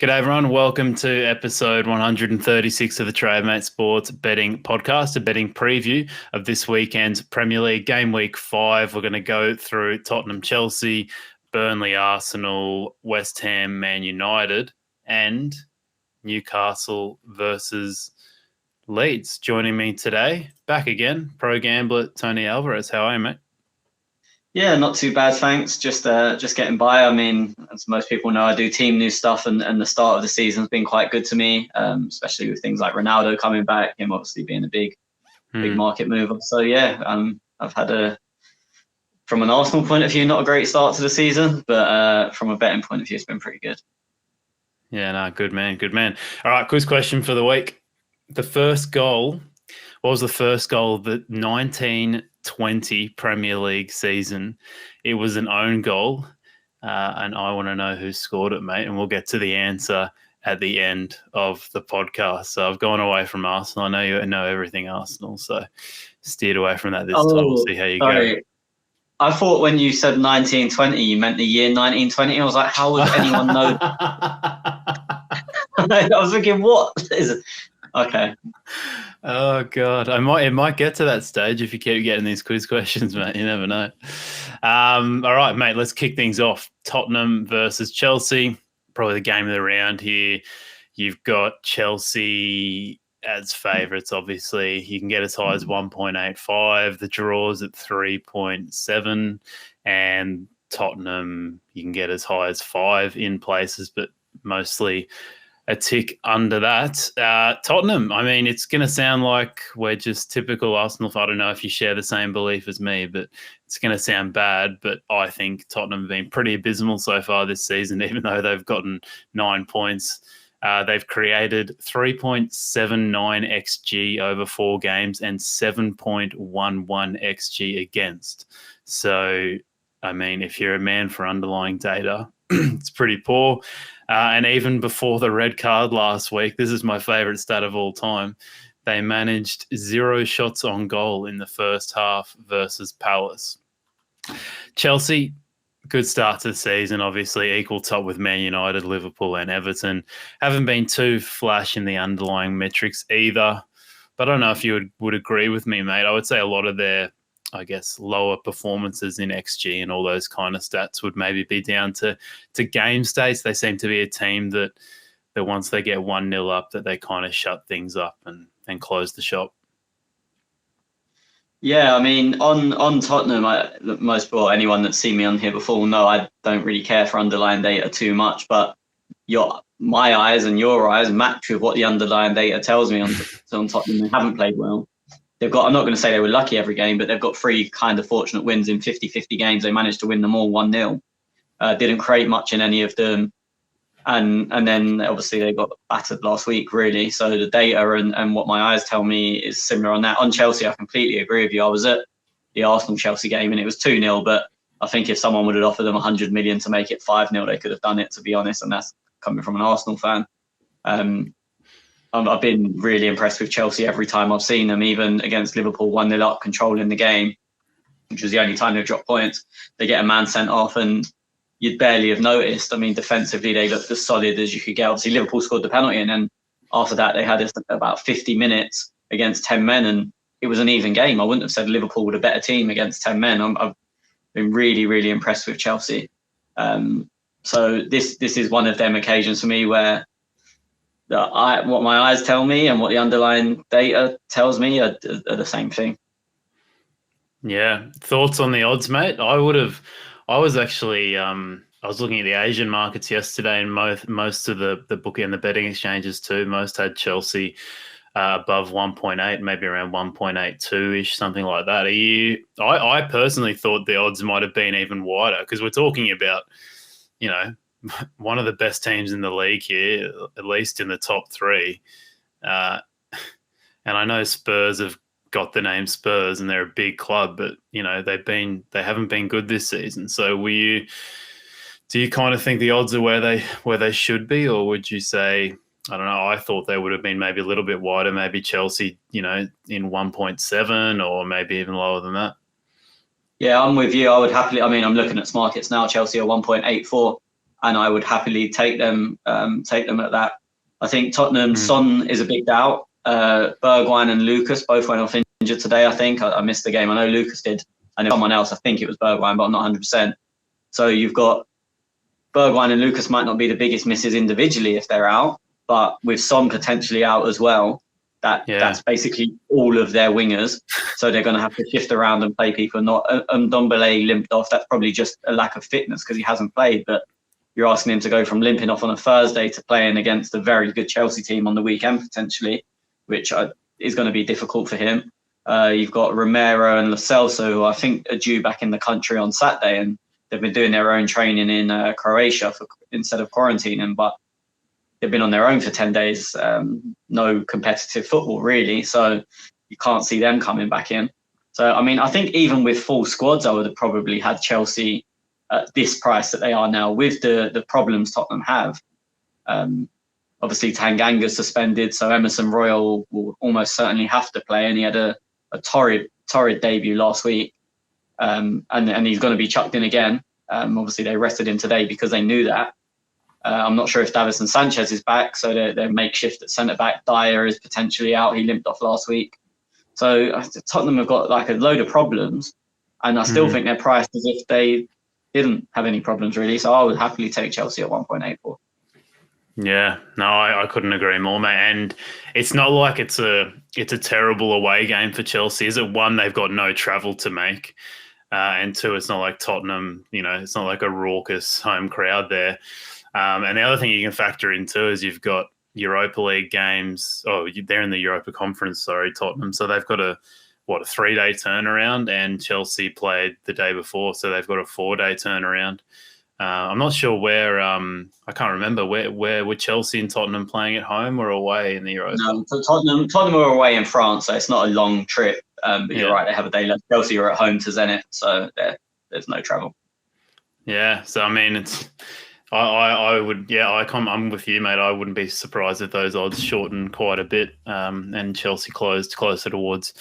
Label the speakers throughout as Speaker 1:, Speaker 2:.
Speaker 1: G'day everyone, welcome to episode 136 of the Trademate Sports Betting Podcast, a betting preview of this weekend's Premier League Game Week 5. We're going to go through Tottenham, Chelsea, Burnley, Arsenal, West Ham, Man United, and Newcastle versus Leeds. Joining me today, back again, pro gambler Tony Alvarez. How are you, mate?
Speaker 2: Yeah, not too bad, thanks. Just getting by. I mean, as most people know, I do team news stuff, and the start of the season's been quite good to me, especially with things like Ronaldo coming back, him obviously being a big market mover. So yeah, I've had from an Arsenal point of view, not a great start to the season, but from a betting point of view, it's been pretty good.
Speaker 1: Yeah, no, good man. All right, quiz question for the week. The first goal, what was the first goal of the 1920 Premier League season? It was an own goal, and I want to know who scored it, mate, and we'll get to the answer at the end of the podcast. So I've gone away from Arsenal. I know you know everything Arsenal, so steered away from that this time. We'll see how you go.
Speaker 2: I thought when you said 1920, you meant the year 1920. I was like, how would anyone know? I was thinking, what is it? Okay.
Speaker 1: Oh God, it might get to that stage if you keep getting these quiz questions, mate. You never know. All right, mate. Let's kick things off. Tottenham versus Chelsea, probably the game of the round here. You've got Chelsea as favourites. Obviously, you can get as high as 1.85. The draws at 3.7, and Tottenham you can get as high as 5 in places, but mostly a tick under that. Tottenham, I mean, it's going to sound like we're just typical Arsenal. I don't know if you share the same belief as me, but it's going to sound bad. But I think Tottenham have been pretty abysmal so far this season, even though they've gotten 9 points. They've created 3.79 XG over 4 games and 7.11 XG against. So, I mean, if you're a man for underlying data, it's pretty poor. And even before the red card last week, this is my favourite stat of all time, they managed 0 shots on goal in the first half versus Palace. Chelsea, good start to the season, obviously equal top with Man United, Liverpool and Everton. Haven't been too flash in the underlying metrics either. But I don't know if you would agree with me, mate. I would say a lot of their, I guess, lower performances in XG and all those kind of stats would maybe be down to game states. They seem to be a team that once they get 1-0 up, that they kind of shut things up and close the shop.
Speaker 2: Yeah, I mean, on Tottenham, anyone that's seen me on here before will know I don't really care for underlying data too much, but my eyes and your eyes match with what the underlying data tells me on Tottenham. They haven't played well. I'm not going to say they were lucky every game, but they've got 3 kind of fortunate wins in 50-50 games. They managed to win them all 1-0. Didn't create much in any of them. And then obviously they got battered last week, really. So the data and what my eyes tell me is similar on that. On Chelsea, I completely agree with you. I was at the Arsenal-Chelsea game and it was 2-0, but I think if someone would have offered them 100 million to make it 5-0, they could have done it, to be honest. And that's coming from an Arsenal fan. I've been really impressed with Chelsea every time I've seen them, even against Liverpool, 1-0 up, controlling the game, which was the only time they've dropped points. They get a man sent off and you'd barely have noticed. I mean, defensively, they looked as solid as you could get. Obviously, Liverpool scored the penalty, and then after that, they had about 50 minutes against 10 men, and it was an even game. I wouldn't have said Liverpool were a better team against 10 men. I've been really, really impressed with Chelsea. So this is one of them occasions for me where what my eyes tell me and what the underlying data tells me are the same thing.
Speaker 1: Yeah. Thoughts on the odds, mate? I was actually I was looking at the Asian markets yesterday, and most of the bookie and the betting exchanges too, most had Chelsea above 1.8, maybe around 1.82-ish, something like that. I personally thought the odds might have been even wider, because we're talking about, you know, one of the best teams in the league here, at least in the top 3. And I know Spurs have got the name Spurs and they're a big club, but, you know, they haven't been good this season. So do you kind of think the odds are where they should be, or would you say, I don't know, I thought they would have been maybe a little bit wider, maybe Chelsea, you know, in 1.7 or maybe even lower than that?
Speaker 2: Yeah, I'm with you. I would happily, I mean, I'm looking at Smarkets now. Chelsea are 1.84. and I would happily take them at that. I think Tottenham, Son is a big doubt. Bergwijn and Lucas both went off injured today, I think. I missed the game. I know Lucas did. I know someone else, I think it was Bergwijn, but I'm not 100%. So you've got Bergwijn and Lucas might not be the biggest misses individually if they're out, but with Son potentially out as well, that's basically all of their wingers. So they're going to have to shift around and play people. Not Ndombele limped off. That's probably just a lack of fitness because he hasn't played. But you're asking him to go from limping off on a Thursday to playing against a very good Chelsea team on the weekend potentially, which is going to be difficult for him. You've got Romero and Lo Celso, who I think are due back in the country on Saturday, and they've been doing their own training in Croatia instead of quarantining, but they've been on their own for 10 days, no competitive football really, so you can't see them coming back in. So, I mean, I think even with full squads, I would have probably had Chelsea at this price that they are now with the problems Tottenham have. Obviously, Tanganga's suspended, so Emerson Royal will almost certainly have to play, and he had a torrid debut last week, and he's going to be chucked in again. Obviously, they rested him today because they knew that. I'm not sure if Davinson Sanchez is back, so they're makeshift at centre-back. Dyer is potentially out. He limped off last week. So Tottenham have got like a load of problems, and I still think they're priced as if they didn't have any problems really. So I would happily take Chelsea at 1.84.
Speaker 1: Yeah, no, I couldn't agree more, mate. And it's not like it's a terrible away game for Chelsea. Is it? One, they've got no travel to make, and two, it's not like Tottenham. It's not like a raucous home crowd there. And the other thing you can factor in too is you've got Europa League games. Oh, they're in the Europa Conference, sorry, Tottenham. So they've got a 3-day turnaround, and Chelsea played the day before, so they've got a 4-day turnaround. I'm not sure where. I can't remember where were Chelsea and Tottenham playing at home or away in the Europa.
Speaker 2: No, so Tottenham are away in France, so it's not a long trip. But you're right, they have a day left. Chelsea are at home to Zenit, so there's no travel.
Speaker 1: Yeah, so I mean, it's. I'm with you, mate. I wouldn't be surprised if those odds shorten quite a bit, and Chelsea closed closer towards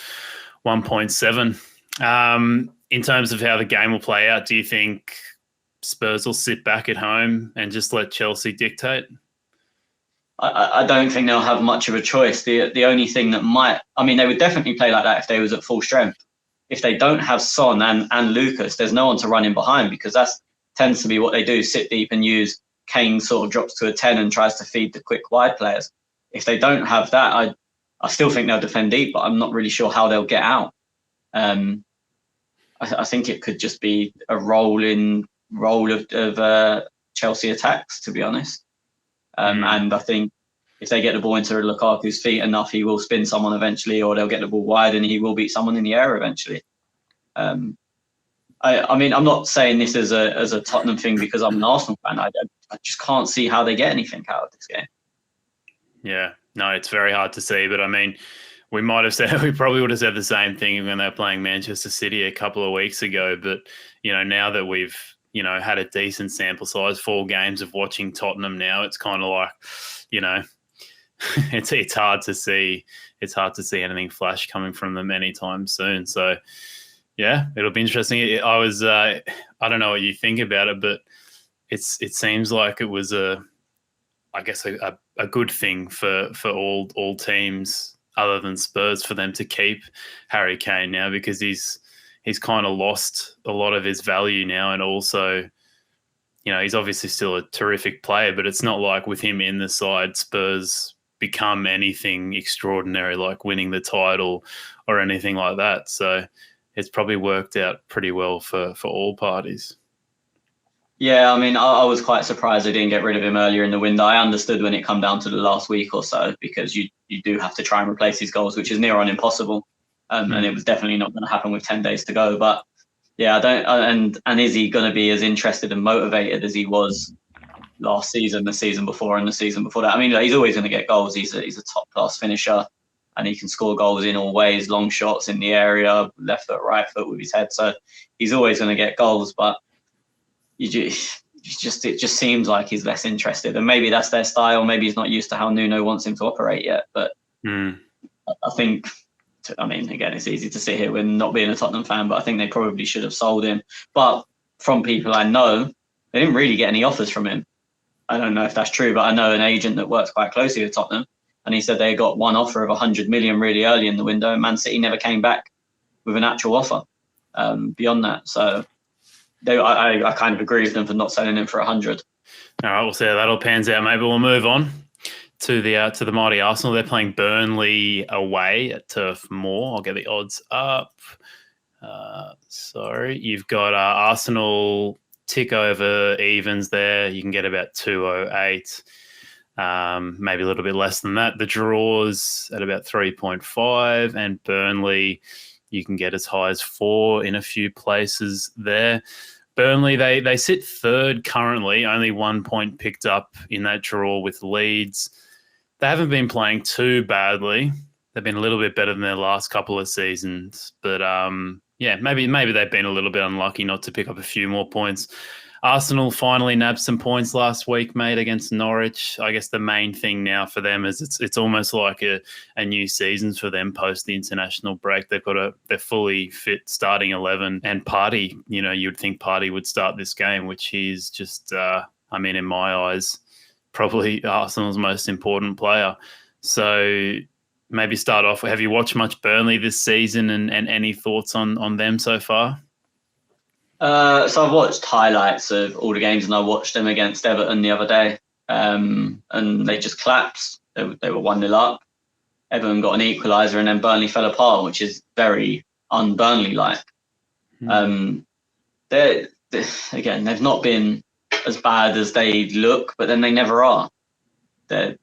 Speaker 1: 1.7. In terms of how the game will play out, do you think Spurs will sit back at home and just let Chelsea dictate?
Speaker 2: I don't think they'll have much of a choice. The only thing that they would definitely play like that if they was at full strength. If they don't have Son and Lucas, there's no one to run in behind, because that tends to be what they do, sit deep and use Kane sort of drops to a 10 and tries to feed the quick wide players. If they don't have that, I still think they'll defend deep, but I'm not really sure how they'll get out. I think it could just be a roll of Chelsea attacks, to be honest. And I think if they get the ball into Lukaku's feet enough, he will spin someone eventually, or they'll get the ball wide and he will beat someone in the air eventually. I mean, I'm not saying this as a Tottenham thing because I'm an Arsenal fan. I just can't see how they get anything out of this game. Yeah,
Speaker 1: no, it's very hard to see. But I mean, we probably would have said the same thing when they were playing Manchester City a couple of weeks ago. But now that we've had a decent sample size, 4 games of watching Tottenham now, it's kind of like, it's hard to see. It's hard to see anything flash coming from them anytime soon. So. Yeah, it'll be interesting. I don't know what you think about it, but it seems like it was a good thing for all teams other than Spurs for them to keep Harry Kane now, because he's kind of lost a lot of his value now, and also, he's obviously still a terrific player, but it's not like with him in the side, Spurs become anything extraordinary like winning the title or anything like that. So. It's probably worked out pretty well for all parties.
Speaker 2: Yeah, I mean, I was quite surprised they didn't get rid of him earlier in the window. I understood when it come down to the last week or so, because you do have to try and replace his goals, which is near on impossible. And it was definitely not going to happen with 10 days to go. But yeah, and is he going to be as interested and motivated as he was last season, the season before, and the season before that? I mean, he's always going to get goals. He's a top class finisher. And he can score goals in all ways, long shots in the area, left foot, right foot with his head. So he's always going to get goals, but it just seems like he's less interested. And maybe that's their style. Maybe he's not used to how Nuno wants him to operate yet. But I think, again, it's easy to sit here with not being a Tottenham fan, but I think they probably should have sold him. But from people I know, they didn't really get any offers from him. I don't know if that's true, but I know an agent that works quite closely with Tottenham, and he said they got one offer of 100 million really early in the window, and Man City never came back with an actual offer beyond that. So I kind of agree with them for not selling him for 100.
Speaker 1: All right, we'll see how that all pans out. Maybe we'll move on to the mighty Arsenal. They're playing Burnley away at Turf Moor. I'll get the odds up. Sorry, you've got Arsenal tick over evens there. You can get about 208, maybe a little bit less than that. The draws at about 3.5, and Burnley you can get as high as 4 in a few places there. Burnley, they sit third currently, only 1 point picked up in that draw with Leeds. They haven't been playing too badly. They've been a little bit better than their last couple of seasons. But, maybe they've been a little bit unlucky not to pick up a few more points. Arsenal finally nabbed some points last week, mate, against Norwich. I guess the main thing now for them is it's almost like a new season for them post the international break. They're fully fit starting 11, and Partey, you'd think Partey would start this game, which he's just, in my eyes, probably Arsenal's most important player. So maybe start off, have you watched much Burnley this season, and any thoughts on them so far?
Speaker 2: So I've watched highlights of all the games, and I watched them against Everton the other day, and they just collapsed. They were 1-0 up. Everton got an equaliser, and then Burnley fell apart, which is very un-Burnley-like. They've not been as bad as they look, but then they never are. They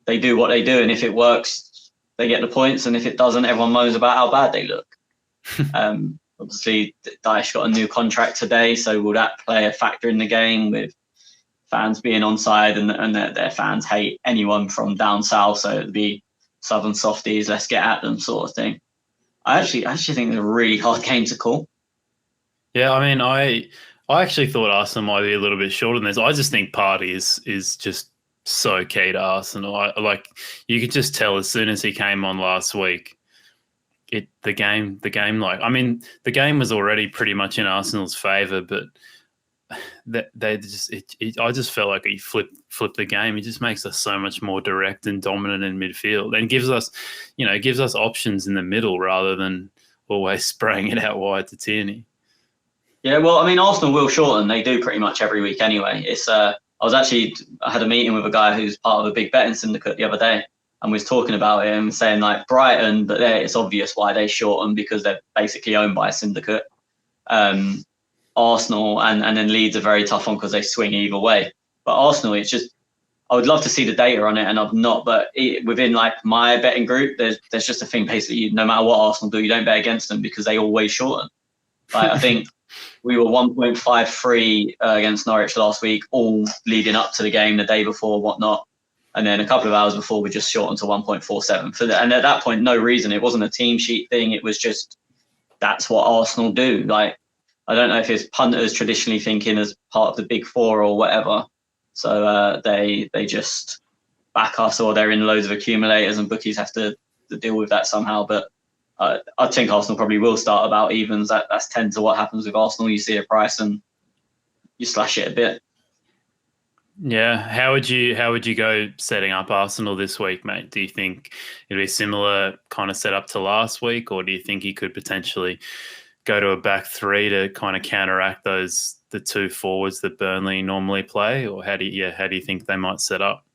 Speaker 2: do what they do, and if it works, they get the points, and if it doesn't, everyone moans about how bad they look. Obviously, Daesh got a new contract today, so will that play a factor in the game with fans being onside and their fans hate anyone from down south, so it'd be southern softies, let's get at them sort of thing. I actually think it's a really hard game to call.
Speaker 1: Yeah, I actually thought Arsenal might be a little bit shorter than this. I just think Partey is just so key to Arsenal. You could just tell as soon as he came on last week. The game was already pretty much in Arsenal's favour, but I just felt like he flipped the game. He just makes us so much more direct and dominant in midfield, and gives us options in the middle rather than always spraying it out wide to Tierney.
Speaker 2: Yeah, well, Arsenal will shorten. They do pretty much every week anyway. I had a meeting with a guy who's part of a big betting syndicate the other day, and was talking about it and saying like Brighton, but it's obvious why they shorten because they're basically owned by a syndicate. Arsenal and then Leeds are very tough on because they swing either way. But Arsenal, it's just, I would love to see the data on it, and I've not. But within like my betting group, there's just a thing basically. No matter what Arsenal do, you don't bet against them because they always shorten. Like I think we were 1.53 against Norwich last week, all leading up to the game the day before, whatnot. And then a couple of hours before, we just shortened to 1.47. And at that point, no reason. It wasn't a team sheet thing. It was just, that's what Arsenal do. Like, I don't know if it's punters traditionally thinking as part of the big four or whatever. So they just back us, or they're in loads of accumulators, and bookies have to deal with that somehow. But I think Arsenal probably will start about evens. That's tend to what happens with Arsenal. You see a price and you slash it a bit.
Speaker 1: Yeah, how would you go setting up Arsenal this week, mate? Do you think it'll be similar kind of setup to last week, or do you think he could potentially go to a back three to kind of counteract the two forwards that Burnley normally play, or how do you think they might set up?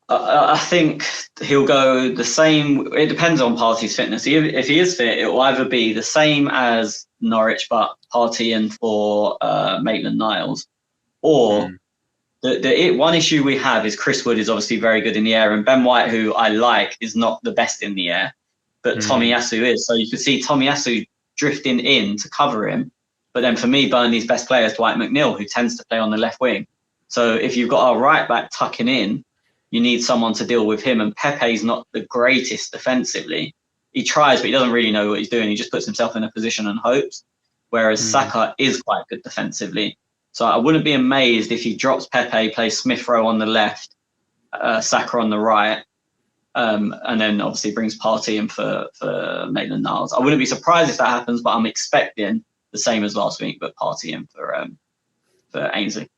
Speaker 2: I think he'll go the same. It depends on Partey's fitness. If he is fit, it will either be the same as Norwich, but Partey in for Maitland-Niles, or the one issue we have is Chris Wood is obviously very good in the air, and Ben White, who I like, is not the best in the air, but Tomiyasu is. So you could see Tomiyasu drifting in to cover him. But then for me, Burnley's best player is Dwight McNeil, who tends to play on the left wing. So if you've got a right back tucking in, you need someone to deal with him. And Pepe's not the greatest defensively. He tries, but he doesn't really know what he's doing. He just puts himself in a position and hopes. Whereas Saka is quite good defensively. So I wouldn't be amazed if he drops Pepe, plays Smith Rowe on the left, Saka on the right, and then obviously brings Partey in for Maitland-Niles. I wouldn't be surprised if that happens, but I'm expecting the same as last week, but Partey in for Ainsley.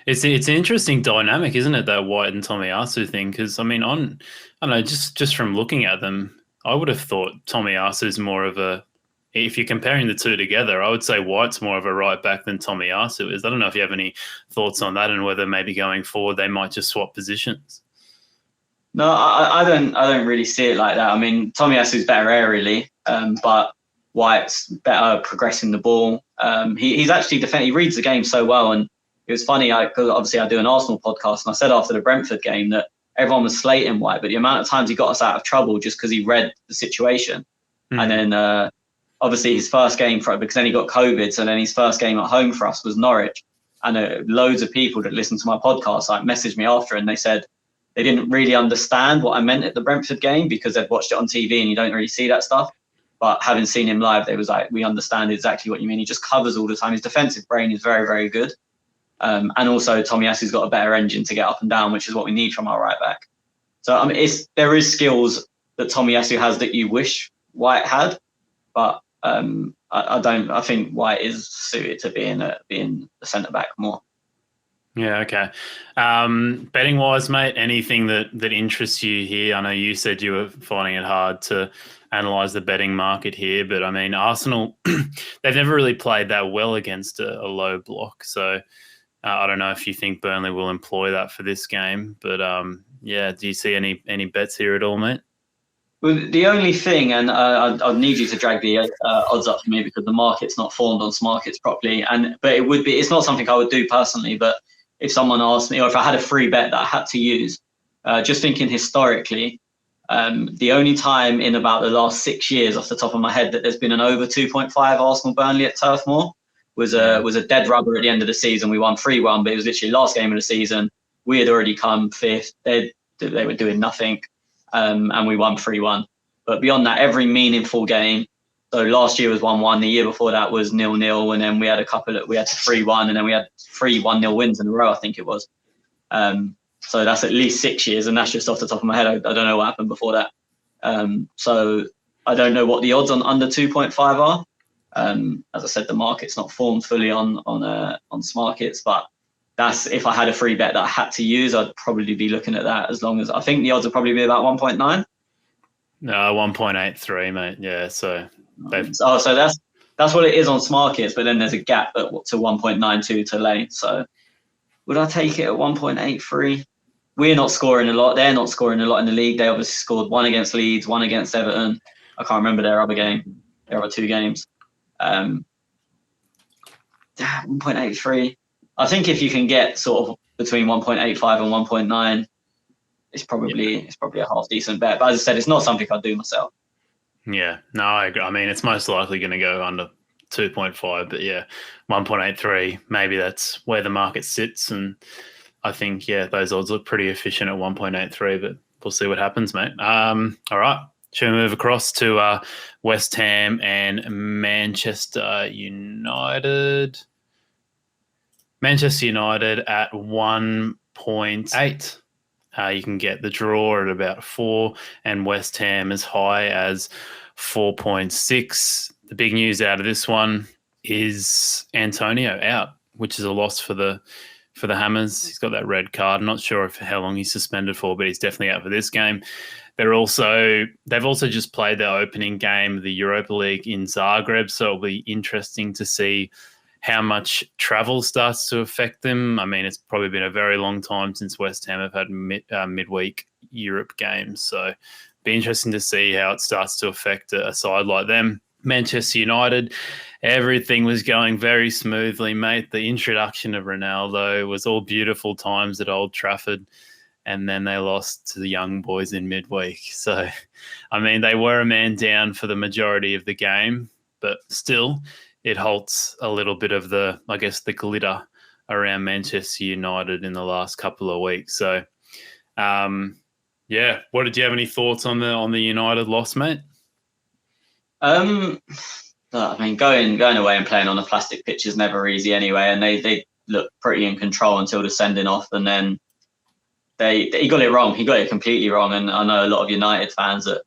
Speaker 1: It's an interesting dynamic, isn't it? That White and Tomiyasu thing. Because I mean, I don't know, just from looking at them, I would have thought Tomiyasu is more of a. If you're comparing the two together, I would say White's more of a right back than Tomiyasu is. I don't know if you have any thoughts on that and whether maybe going forward they might just swap positions.
Speaker 2: No, I don't really see it like that. I mean, Tomiyasu's better aerially, but White's better progressing the ball. He's actually defending. He reads the game so well, and it was funny. Because obviously I do an Arsenal podcast, and I said after the Brentford game that everyone was slating White, but the amount of times he got us out of trouble just because he read the situation. And then obviously his first game because then he got COVID, so then his first game at home for us was Norwich, and loads of people that listened to my podcast messaged me after, and they said they didn't really understand what I meant at the Brentford game because they'd watched it on TV and you don't really see that stuff. But having seen him live, they was like, we understand exactly what you mean. He just covers all the time. His defensive brain is very, very good. And also Tomiyasu's got a better engine to get up and down, which is what we need from our right back. So I mean, there is skills that Tomiyasu has that you wish White had, but I think White is suited to being the centre back more.
Speaker 1: Yeah, okay. Betting wise, mate, anything that interests you here? I know you said you were finding it hard to analyse the betting market here, but I mean, Arsenal, they've never really played that well against a low block. So I don't know if you think Burnley will employ that for this game, but yeah, do you see any bets here at all, mate?
Speaker 2: Well, the only thing, and I'd need you to drag the odds up for me because the market's not formed on Smarkets properly, but it's not something I would do personally, but if someone asked me, or if I had a free bet that I had to use, just thinking historically, the only time in about the last 6 years off the top of my head that there's been an over 2.5 Arsenal Burnley at Turf Moor was a dead rubber at the end of the season. We won 3-1, but it was literally last game of the season. We had already come fifth. They were doing nothing, and we won 3-1. But beyond that, every meaningful game. So last year was 1-1. The year before that was 0-0, and then we had 3-1, and then we had 3 1-0 wins in a row, I think it was. So that's at least 6 years, and that's just off the top of my head. I don't know what happened before that. So I don't know what the odds on under 2.5 are. As I said, the market's not formed fully on Smarkets, but that's if I had a free bet that I had to use, I'd probably be looking at that. As long as I think the odds would probably be about 1.9.
Speaker 1: No, 1.83, mate. Yeah, so
Speaker 2: so that's what it is on Smarkets, but then there's a gap to 1.92 to Lane. So would I take it at 1.83? We're not scoring a lot. They're not scoring a lot in the league. They obviously scored 1 against Leeds, 1 against Everton. I can't remember their other two games. 1.83. I think if you can get sort of between 1.85 and 1.9, it's probably a half decent bet. But as I said, it's not something I'd do myself.
Speaker 1: Yeah, no, I agree. I mean, it's most likely going to go under 2.5, but yeah, 1.83, maybe that's where the market sits. And I think, yeah, those odds look pretty efficient at 1.83, but we'll see what happens, mate. All right. Shall we move across to West Ham and Manchester United? Manchester United at 1.8. You can get the draw at about 4 and West Ham as high as 4.6. The big news out of this one is Antonio out, which is a loss for the Hammers. He's got that red card. I'm not sure how long he's suspended for, but he's definitely out for this game. They've also just played their opening game of the Europa League in Zagreb, so it'll be interesting to see how much travel starts to affect them. I mean, it's probably been a very long time since West Ham have had midweek Europe games. So be interesting to see how it starts to affect a side like them. Manchester United, everything was going very smoothly, mate. The introduction of Ronaldo was all beautiful times at Old Trafford, and then they lost to the young boys in midweek. So, I mean, they were a man down for the majority of the game, but still, it halts a little bit of the glitter around Manchester United in the last couple of weeks. So, yeah, did you have any thoughts on the United loss, mate?
Speaker 2: I mean, going away and playing on a plastic pitch is never easy anyway, and they look pretty in control until the sending off, and then he got it wrong. He got it completely wrong, and I know a lot of United fans that,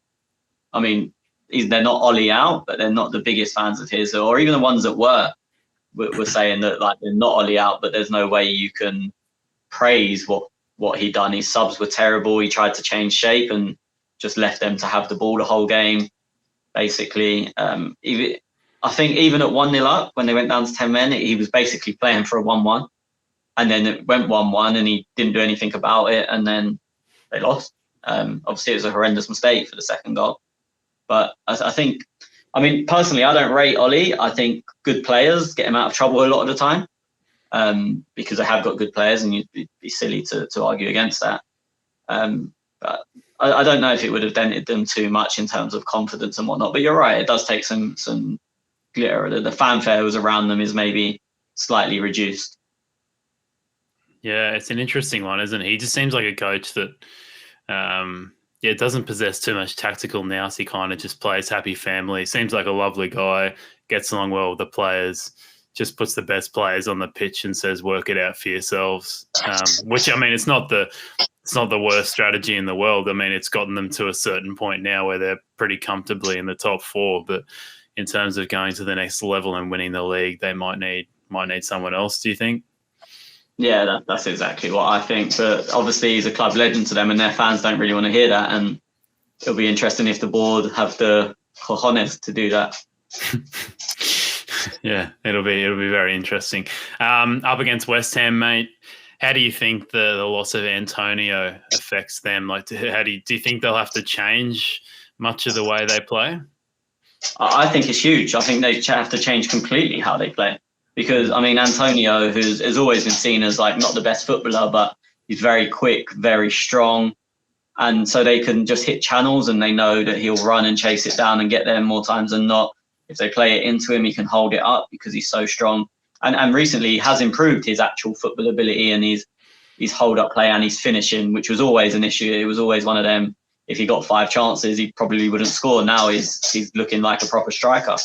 Speaker 2: I mean, they're not Ollie out, but they're not the biggest fans of his, or even the ones that were saying that like they're not Ollie out, but there's no way you can praise what he done. His subs were terrible. He tried to change shape and just left them to have the ball the whole game, basically. I think even at 1-0 up, when they went down to 10 men, he was basically playing for a 1-1. And then it went 1-1 and he didn't do anything about it. And then they lost. Obviously, it was a horrendous mistake for the second goal. But I think, I mean, personally, I don't rate Ollie. I think good players get him out of trouble a lot of the time, because they have got good players, and you'd be silly to argue against that. But I don't know if it would have dented them too much in terms of confidence and whatnot. But you're right, it does take some glitter. The fanfare was around them is maybe slightly reduced.
Speaker 1: Yeah, it's an interesting one, isn't it? He just seems like a coach that, doesn't possess too much tactical nous. He kind of just plays happy family. Seems like a lovely guy, gets along well with the players, just puts the best players on the pitch and says, work it out for yourselves. Which, I mean, it's not the worst strategy in the world. I mean, it's gotten them to a certain point now where they're pretty comfortably in the top four. But in terms of going to the next level and winning the league, they might need someone else, do you think?
Speaker 2: Yeah, that's exactly what I think. But obviously, he's a club legend to them, and their fans don't really want to hear that. And it'll be interesting if the board have the cojones to do that.
Speaker 1: Yeah, it'll be very interesting. Up against West Ham, mate. How do you think the loss of Antonio affects them? Like, do you think they'll have to change much of the way they play?
Speaker 2: I think it's huge. I think they have to change completely how they play. Because, I mean, Antonio, has always been seen as like not the best footballer, but he's very quick, very strong. And so they can just hit channels and they know that he'll run and chase it down and get there more times than not. If they play it into him, he can hold it up because he's so strong. And recently he has improved his actual football ability and his hold-up play and his finishing, which was always an issue. It was always one of them. If he got 5 chances, he probably wouldn't score. Now he's looking like a proper striker.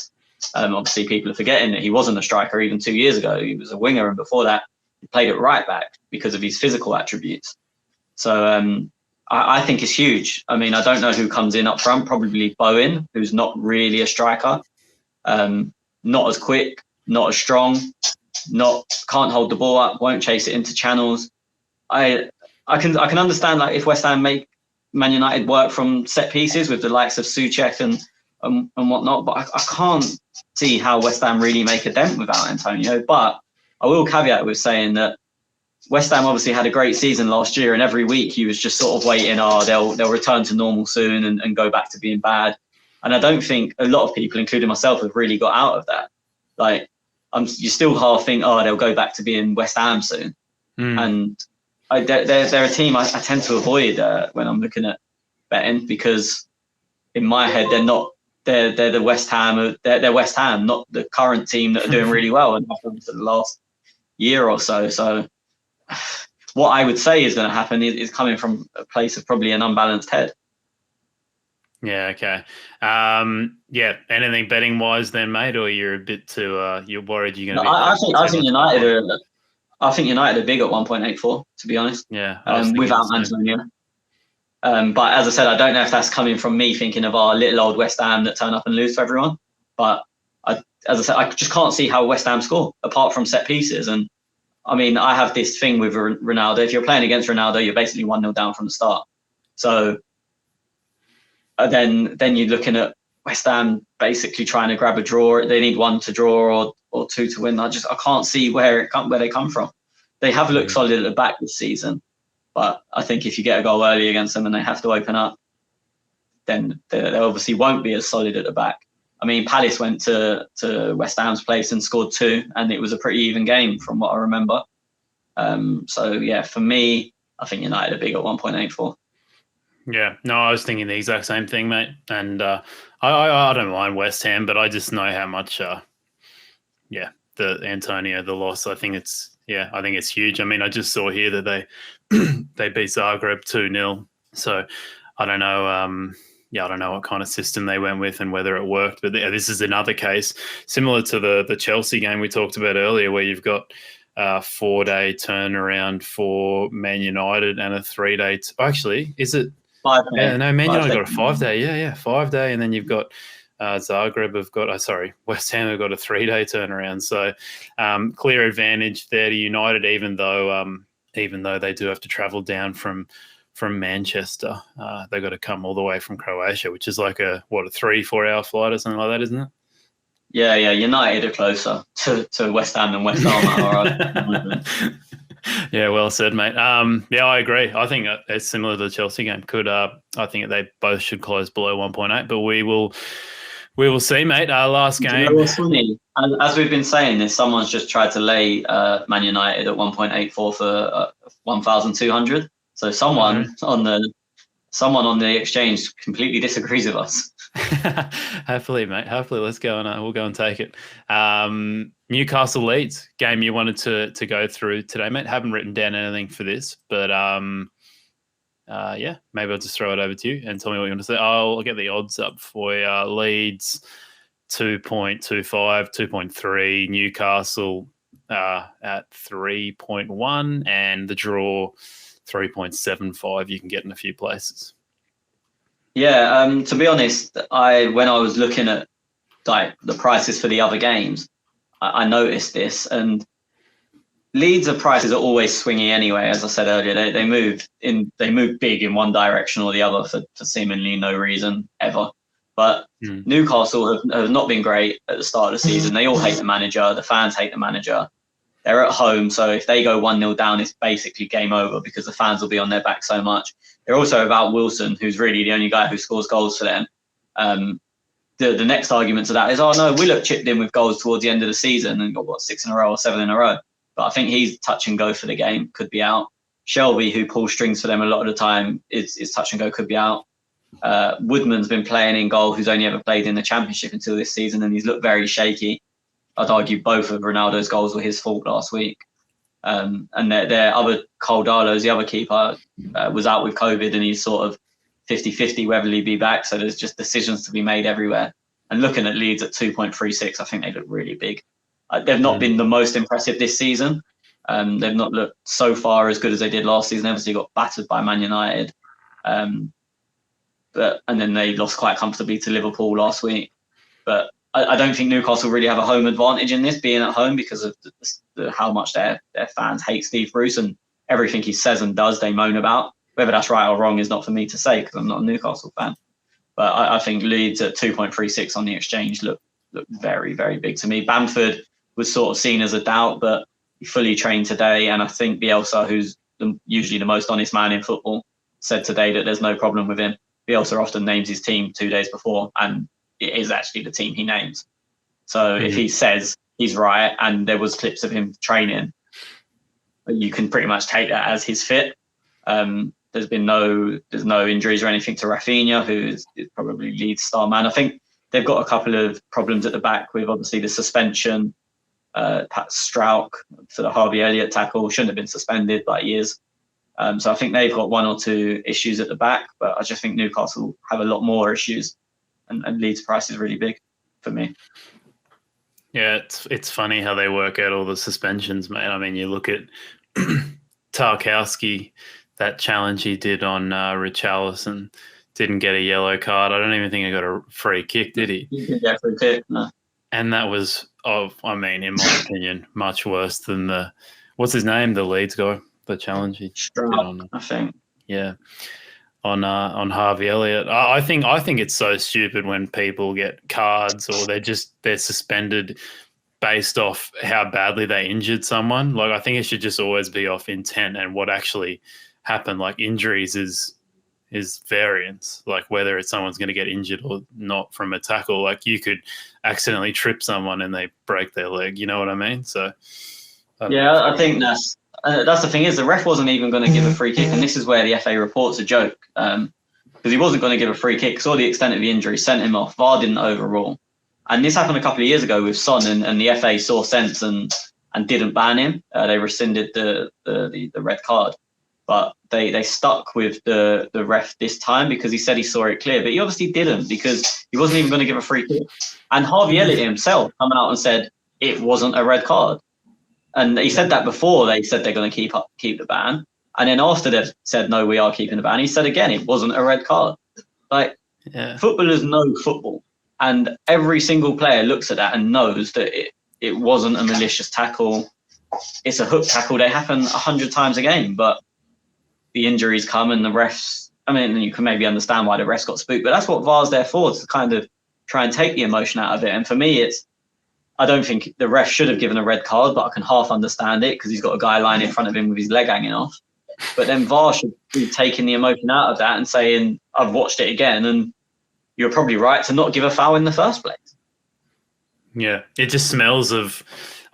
Speaker 2: Obviously, people are forgetting that he wasn't a striker even 2 years ago. He was a winger, and before that, he played at right back because of his physical attributes. So I think it's huge. I mean, I don't know who comes in up front. Probably Bowen, who's not really a striker, not as quick, not as strong, can't hold the ball up, won't chase it into channels. I can understand like if West Ham make Man United work from set pieces with the likes of Souček and whatnot, but I can't see how West Ham really make a dent without Antonio. But I will caveat with saying that West Ham obviously had a great season last year, and every week he was just sort of waiting, they'll return to normal soon and go back to being bad. And I don't think a lot of people, including myself, have really got out of that. Like, you still half think, they'll go back to being West Ham soon. And they're a team I tend to avoid when I'm looking at betting, because in my head they're not. They're the West Ham. They're West Ham, not the current team that are doing really well and happened for the last year or so. So, what I would say is going to happen is coming from a place of probably an unbalanced head.
Speaker 1: Yeah. Okay. Anything betting wise, then, mate, or you're a bit too you're worried you're going to be?
Speaker 2: I think United are. I think United are big at 1.84. To be honest.
Speaker 1: Yeah.
Speaker 2: Without Antonio. But as I said, I don't know if that's coming from me thinking of our little old West Ham that turn up and lose to everyone. But as I said, I just can't see how West Ham score apart from set pieces. And I mean, I have this thing with Ronaldo. If you're playing against Ronaldo, you're basically 1-0 down from the start. So then you're looking at West Ham basically trying to grab a draw. They need 1 to draw or 2 to win. I can't see where they come from. They have looked solid at the back this season. But I think if you get a goal early against them and they have to open up, then they obviously won't be as solid at the back. I mean, Palace went to West Ham's place and scored 2, and it was a pretty even game from what I remember. So, yeah, for me, I think United are big at 1.84.
Speaker 1: Yeah, no, I was thinking the exact same thing, mate. And I don't mind West Ham, but I just know how much, the Antonio, the loss, I think it's huge. I mean, I just saw here that they beat Zagreb 2-0. So I don't know. I don't know what kind of system they went with and whether it worked. But this is another case similar to the Chelsea game we talked about earlier, where you've got a 4-day turnaround for Man United and a 3-day. Actually, is it
Speaker 2: 5 days?
Speaker 1: Yeah, no, Man United got a 5-day. Yeah, 5-day, and then you've got Zagreb have got, West Ham have got a 3-day turnaround. So clear advantage there to United, even though even though they do have to travel down from Manchester. They've got to come all the way from Croatia, which is like a 3-4 hour flight or something like that, isn't it?
Speaker 2: Yeah, United are closer to West Ham than West Ham are.
Speaker 1: Yeah, well said, mate. Yeah, I agree. I think it's similar to the Chelsea game. I think they both should close below 1.8, but we will see, mate. Last game.
Speaker 2: You know what's funny? As we've been saying this, someone's just tried to lay Man United at 1.84 for 1,200. So someone on the exchange completely disagrees with us.
Speaker 1: Hopefully, mate. Hopefully, let's go and we'll go and take it. Newcastle Leeds game you wanted to go through today, mate. Haven't written down anything for this, but yeah, maybe I'll just throw it over to you and tell me what you want to say. I'll get the odds up for you. Leeds 2.25, 2.3. Newcastle at 3.1, and the draw 3.75. You can get in a few places.
Speaker 2: Yeah, to be honest, when I was looking at like the prices for the other games, I noticed this, and Leeds' prices are always swingy anyway. As I said earlier, they move big in one direction or the other for seemingly no reason ever. But Newcastle have not been great at the start of the season. They all hate the manager. The fans hate the manager. They're at home, so if they go 1-0 down, it's basically game over because the fans will be on their back so much. They're also without Wilson, who's really the only guy who scores goals for them. The next argument to that is, oh no, Willock chipped in with goals towards the end of the season and got 6 in a row or 7 in a row. But I think he's touch and go for the game, could be out. Shelby, who pulls strings for them a lot of the time, is touch and go, could be out. Woodman's been playing in goal, who's only ever played in the Championship until this season, and he's looked very shaky. I'd argue both of Ronaldo's goals were his fault last week. And their other Cole Darlow's, the other keeper, was out with COVID, and he's sort of 50-50 whether he'll be back. So there's just decisions to be made everywhere. And looking at Leeds at 2.36, I think they look really big. They've not been the most impressive this season. They've not looked so far as good as they did last season. Obviously got battered by Man United. And then they lost quite comfortably to Liverpool last week. But I don't think Newcastle really have a home advantage in this, being at home, because of how much their fans hate Steve Bruce, and everything he says and does they moan about. Whether that's right or wrong is not for me to say because I'm not a Newcastle fan. But I think Leeds at 2.36 on the exchange look very, very big to me. Bamford was sort of seen as a doubt, but he fully trained today. And I think Bielsa, who's usually the most honest man in football, said today that there's no problem with him. Bielsa often names his team 2 days before, and it is actually the team he names. So if he says he's right, and there was clips of him training, you can pretty much take that as his fit. There's no injuries or anything to Rafinha, who is probably Leeds star man. I think they've got a couple of problems at the back with obviously the suspension. Pat Strauch for the Harvey Elliott tackle shouldn't have been suspended, but he is. So I think they've got 1 or 2 issues at the back, but I just think Newcastle have a lot more issues, and Leeds' price is really big for me.
Speaker 1: Yeah, it's funny how they work out all the suspensions, mate. I mean, you look at Tarkowski, that challenge he did on Richarlison, didn't get a yellow card. I don't even think he got a free kick, did he?
Speaker 2: He didn't get a free kick, no.
Speaker 1: And that was, in my opinion, much worse than what's his name, the Leeds guy, the challenge he did on,
Speaker 2: I think.
Speaker 1: Yeah, on Harvey Elliott. I think it's so stupid when people get cards or they're suspended based off how badly they injured someone. Like, I think it should just always be off intent and what actually happened. Like, injuries is variance, like whether it's someone's going to get injured or not from a tackle. Like, you could accidentally trip someone and they break their leg, you know what I mean? So
Speaker 2: I think that's the thing, is the ref wasn't even going to give a free kick, and this is where the FA report's a joke, because he wasn't going to give a free kick, saw the extent of the injury, sent him off. VAR didn't overrule, and this happened a couple of years ago with Son, and the FA saw sense and didn't ban him. They rescinded the red card, but they stuck with the ref this time because he said he saw it clear, but he obviously didn't, because he wasn't even going to give a free kick. And Harvey Elliott himself coming out and said it wasn't a red card. And he said that before they said they're going to keep the ban. And then after they've said, no, we are keeping the ban, he said again, it wasn't a red card. Like, footballers know football. And every single player looks at that and knows that it wasn't a malicious tackle. it's a hook tackle. They happen 100 times a game, but the injuries come and the refs. I mean, you can maybe understand why the refs got spooked, but that's what VAR's there for, to kind of try and take the emotion out of it. And for me, I don't think the ref should have given a red card, but I can half understand it because he's got a guy lying in front of him with his leg hanging off. But then VAR should be taking the emotion out of that and saying, I've watched it again, and you're probably right to not give a foul in the first place.
Speaker 1: Yeah, it just smells of,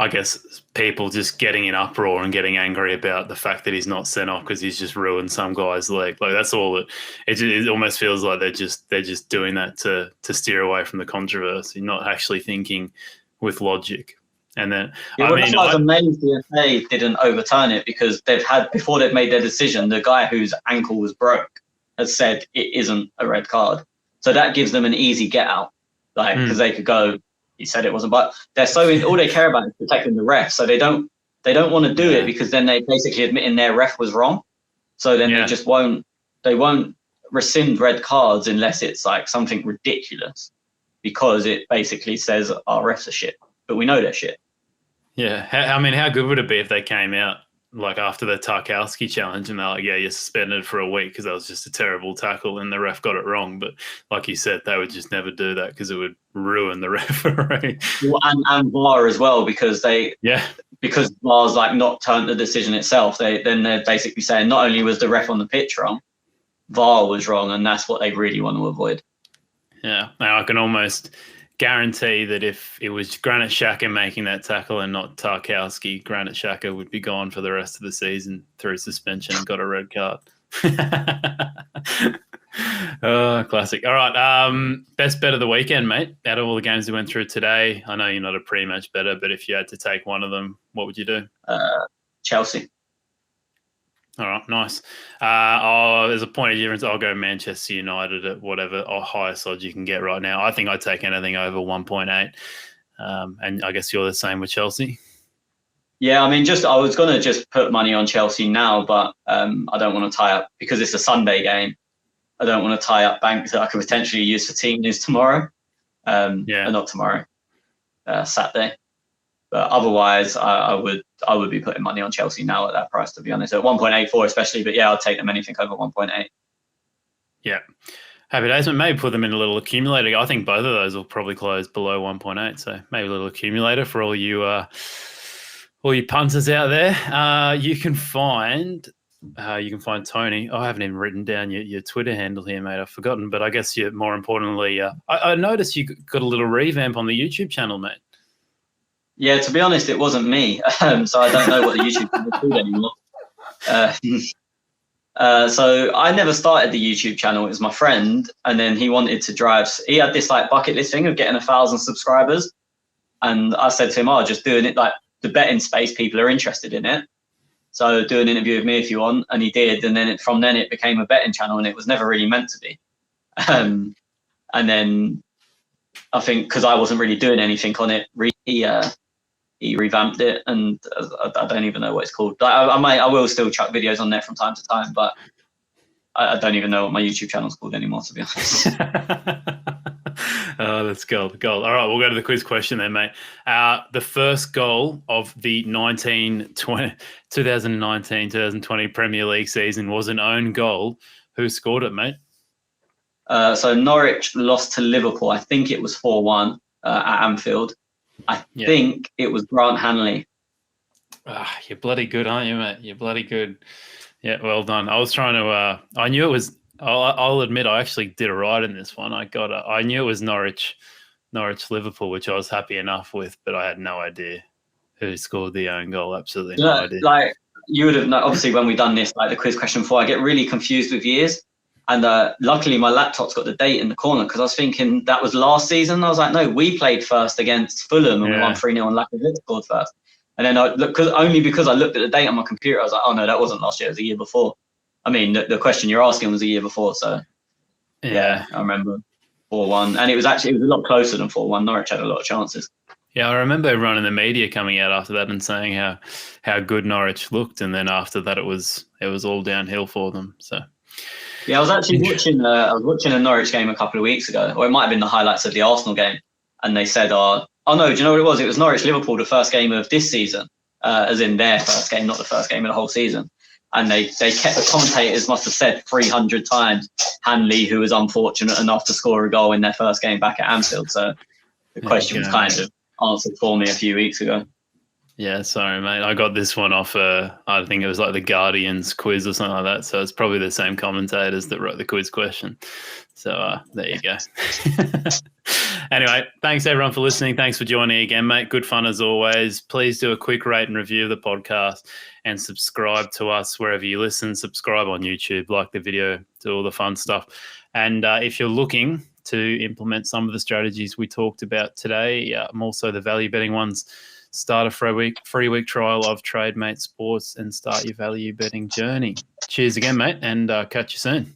Speaker 1: I guess, people just getting in uproar and getting angry about the fact that he's not sent off because he's just ruined some guy's leg. Like, that's all. It almost feels like they're just doing that to steer away from the controversy, not actually thinking with logic. And then
Speaker 2: I was amazed the FA didn't overturn it, because before they've made their decision, the guy whose ankle was broke has said it isn't a red card. So that gives them an easy get out, because they could go, he said it wasn't, but they're all they care about is protecting the ref. So they don't want to do it, because then they basically admitting their ref was wrong. So then they won't rescind red cards unless it's like something ridiculous, because it basically says our refs are shit, but we know they're shit.
Speaker 1: Yeah. How good would it be if they came out like after the Tarkowski challenge and they're like, yeah, you're suspended for a week because that was just a terrible tackle and the ref got it wrong. But like you said, they would just never do that because it would ruin the referee.
Speaker 2: Well, and VAR as well, because because VAR's like not turned the decision itself. They're basically saying not only was the ref on the pitch wrong, VAR was wrong, and that's what they really want to avoid.
Speaker 1: Yeah. Now I can almost guarantee that if it was Granit Xhaka making that tackle and not Tarkowski, Granit Xhaka would be gone for the rest of the season through suspension and got a red card. Oh, classic. All right. Best bet of the weekend, mate. Out of all the games we went through today, I know you're not a pre-match bettor, but if you had to take one of them, what would you do?
Speaker 2: Chelsea.
Speaker 1: All right, nice. There's a point of difference. I'll go Manchester United at whatever highest odds you can get right now. I think I'd take anything over 1.8. And I guess you're the same with Chelsea.
Speaker 2: Yeah, I mean, I was going to just put money on Chelsea now, but I don't want to tie up, because it's a Sunday game. I don't want to tie up banks that I could potentially use for team news tomorrow. Not tomorrow, Saturday. But otherwise, I would be putting money on Chelsea now at that price, to be honest, at 1.84 especially. But yeah, I'll take them anything over 1.8.
Speaker 1: Yeah. Happy days, maybe put them in a little accumulator. I think both of those will probably close below 1.8. So maybe a little accumulator for all you punters out there. You can find Tony. I haven't even written down your Twitter handle here, mate. I've forgotten. But I guess more importantly, I noticed you got a little revamp on the YouTube channel, mate.
Speaker 2: Yeah, to be honest, it wasn't me. So I don't know what the YouTube channel is called anymore. So I never started the YouTube channel. It was my friend, and then he wanted to drive. He had this like bucket list thing of getting 1,000 subscribers, and I said to him, just doing it like the betting space. People are interested in it, so do an interview with me if you want. And he did, and then from then it became a betting channel, and it was never really meant to be. And then I think because I wasn't really doing anything on it, he revamped it, and I don't even know what it's called. I will still chuck videos on there from time to time, but I don't even know what my YouTube channel's called anymore, to be honest.
Speaker 1: Oh, that's gold. All right, we'll go to the quiz question then, mate. The first goal of the 2019-2020 Premier League season was an own goal. Who scored it, mate?
Speaker 2: So Norwich lost to Liverpool. I think it was 4-1 at Anfield. I think it was Grant Hanley.
Speaker 1: You're bloody good, aren't you, mate? You're bloody good. Yeah, well done. I was trying to. I knew it was. I'll admit, I actually did a right in this one. I knew it was Norwich, Liverpool, which I was happy enough with, but I had no idea who scored the own goal. Absolutely no idea.
Speaker 2: Like you would have known. Obviously, when we done this, like the quiz question before, I get really confused with years. And luckily, my laptop's got the date in the corner, because I was thinking that was last season. I was like, no, we played first against Fulham and we won 3-0 and Lacazette scored first. And then because I looked at the date on my computer, I was like, oh no, that wasn't last year. It was the year before. I mean, the question you're asking was the year before. So yeah, I remember 4-1. And it was a lot closer than 4-1. Norwich had a lot of chances. Yeah,
Speaker 1: I remember everyone in the media coming out after that and saying how good Norwich looked. And then after that, it was all downhill for them. So.
Speaker 2: Yeah, I was actually watching a Norwich game a couple of weeks ago, or it might have been the highlights of the Arsenal game, and they said, "Oh no, do you know what it was? It was Norwich-Liverpool, the first game of this season." as in their first game, not the first game of the whole season. And they kept, the commentators must have said 300 times Hanley, who was unfortunate enough to score a goal in their first game back at Anfield. So the question was kind of answered for me a few weeks ago.
Speaker 1: Yeah, sorry, mate. I got this one off, I think it was like the Guardian's quiz or something like that. So it's probably the same commentators that wrote the quiz question. So there you go. Anyway, thanks everyone for listening. Thanks for joining again, mate. Good fun as always. Please do a quick rate and review of the podcast and subscribe to us wherever you listen. Subscribe on YouTube, like the video, do all the fun stuff. And if you're looking to implement some of the strategies we talked about today, also the value betting ones, start a free week trial of Trademate Sports and start your value betting journey. Cheers again, mate, and catch you soon.